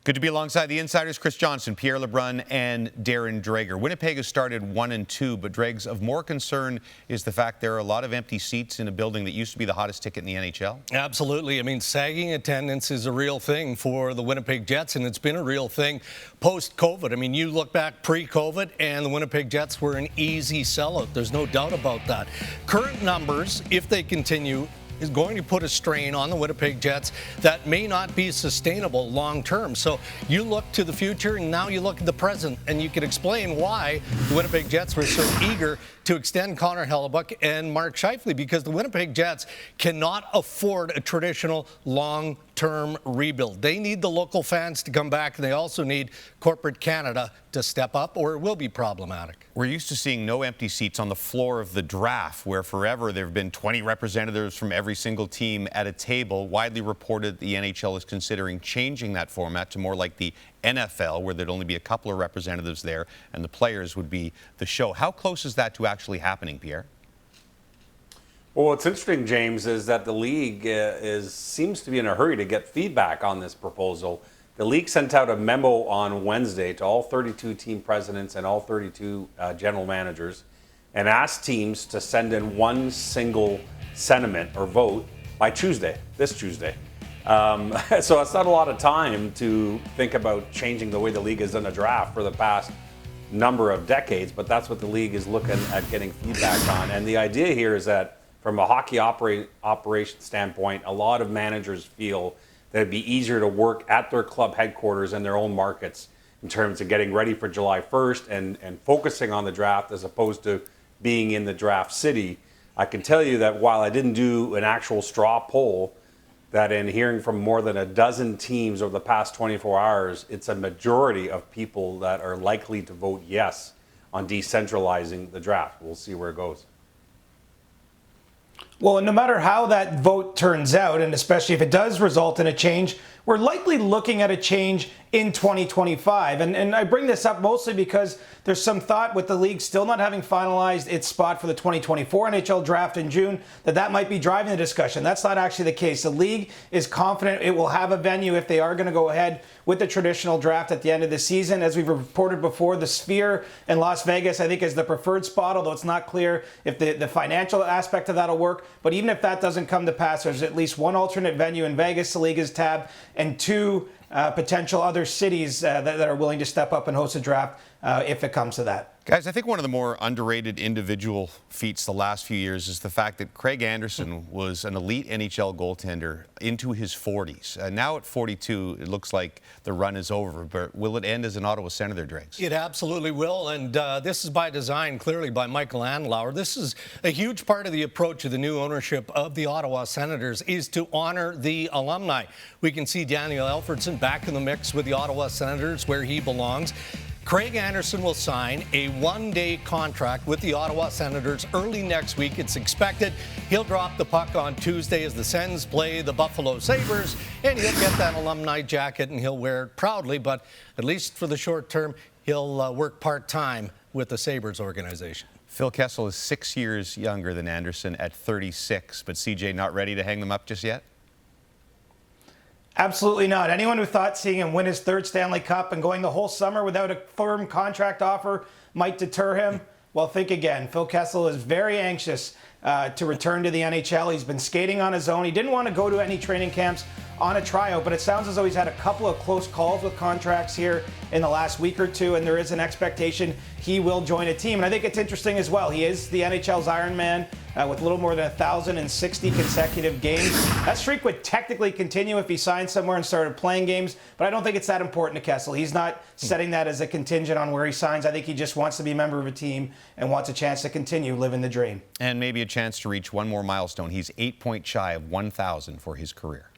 Good to be alongside the insiders, Chris Johnson, Pierre Lebrun, and Darren Dreger. Winnipeg has started 1-2, but Dregs, of more concern is the fact there are a lot of empty seats in a building that used to be the hottest ticket in the NHL. Absolutely. I mean, sagging attendance is a real thing for the Winnipeg Jets, and it's been a real thing post-COVID. I mean, you look back pre-COVID, and the Winnipeg Jets were an easy sellout. There's no doubt about that. Current numbers, if they continue, is going to put a strain on the Winnipeg Jets that may not be sustainable long term. So you look to the future and now you look at the present, and you can explain why the Winnipeg Jets were so eager to extend Connor Hellebuyck and Mark Scheifele, because the Winnipeg Jets cannot afford a traditional long-term rebuild. They need the local fans to come back, and they also need corporate Canada to step up, or it will be problematic. We're used to seeing no empty seats on the floor of the draft, where forever there have been 20 representatives from every single team at a table. Widely reported the NHL is considering changing that format to more like the NFL, where there'd only be a couple of representatives there and the players would be the show. How close is that to actually happening, Pierre? Well, what's interesting, James, is that the league seems to be in a hurry to get feedback on this proposal. The league sent out a memo on Wednesday to all 32 team presidents and all 32 general managers and asked teams to send in one single sentiment or vote by Tuesday, this Tuesday. So it's not a lot of time to think about changing the way the league has done a draft for the past number of decades, but that's what the league is looking at getting feedback on. And the idea here is that from a hockey operation standpoint, a lot of managers feel that it'd be easier to work at their club headquarters in their own markets in terms of getting ready for July 1st and focusing on the draft as opposed to being in the draft city. I can tell you that while I didn't do an actual straw poll, that in hearing from more than a dozen teams over the past 24 hours, it's a majority of people that are likely to vote yes on decentralizing the draft. We'll see where it goes. Well, no matter how that vote turns out, and especially if it does result in a change, we're likely looking at a change in 2025. And I bring this up mostly because there's some thought with the league still not having finalized its spot for the 2024 NHL Draft in June that might be driving the discussion. That's not actually the case. The league is confident it will have a venue if they are going to go ahead with the traditional draft at the end of the season. As we've reported before, the Sphere in Las Vegas, I think, is the preferred spot, although it's not clear if the financial aspect of that will work. But even if that doesn't come to pass, there's at least one alternate venue in Vegas the league has tabbed, and two potential other cities that are willing to step up and host a draft if it comes to that. Guys, I think one of the more underrated individual feats the last few years is the fact that Craig Anderson was an elite NHL goaltender into his 40s. Now at 42, it looks like the run is over, but will it end as an Ottawa Senator, Dregs? It absolutely will, and this is by design, clearly by Michael Andlauer. This is a huge part of the approach of the new ownership of the Ottawa Senators is to honor the alumni. We can see Daniel Alfredson back in the mix with the Ottawa Senators where he belongs. Craig Anderson will sign a one-day contract with the Ottawa Senators early next week. It's expected he'll drop the puck on Tuesday as the Sens play the Buffalo Sabres, and he'll get that alumni jacket and he'll wear it proudly, but at least for the short term, he'll work part-time with the Sabres organization. Phil Kessel is 6 years younger than Anderson at 36, but CJ not ready to hang them up just yet? Absolutely not. Anyone who thought seeing him win his third Stanley Cup and going the whole summer without a firm contract offer might deter him, well, think again. Phil Kessel is very anxious to return to the NHL. He's been skating on his own. He didn't want to go to any training camps on a tryout, but it sounds as though he's had a couple of close calls with contracts here in the last week or two, and there is an expectation he will join a team. And I think it's interesting as well. He is the NHL's Iron Man with a little more than 1,060 consecutive games. That streak would technically continue if he signed somewhere and started playing games, but I don't think it's that important to Kessel. He's not setting that as a contingent on where he signs. I think he just wants to be a member of a team and wants a chance to continue living the dream. And maybe a chance to reach one more milestone. He's 8 points shy of 1,000 for his career.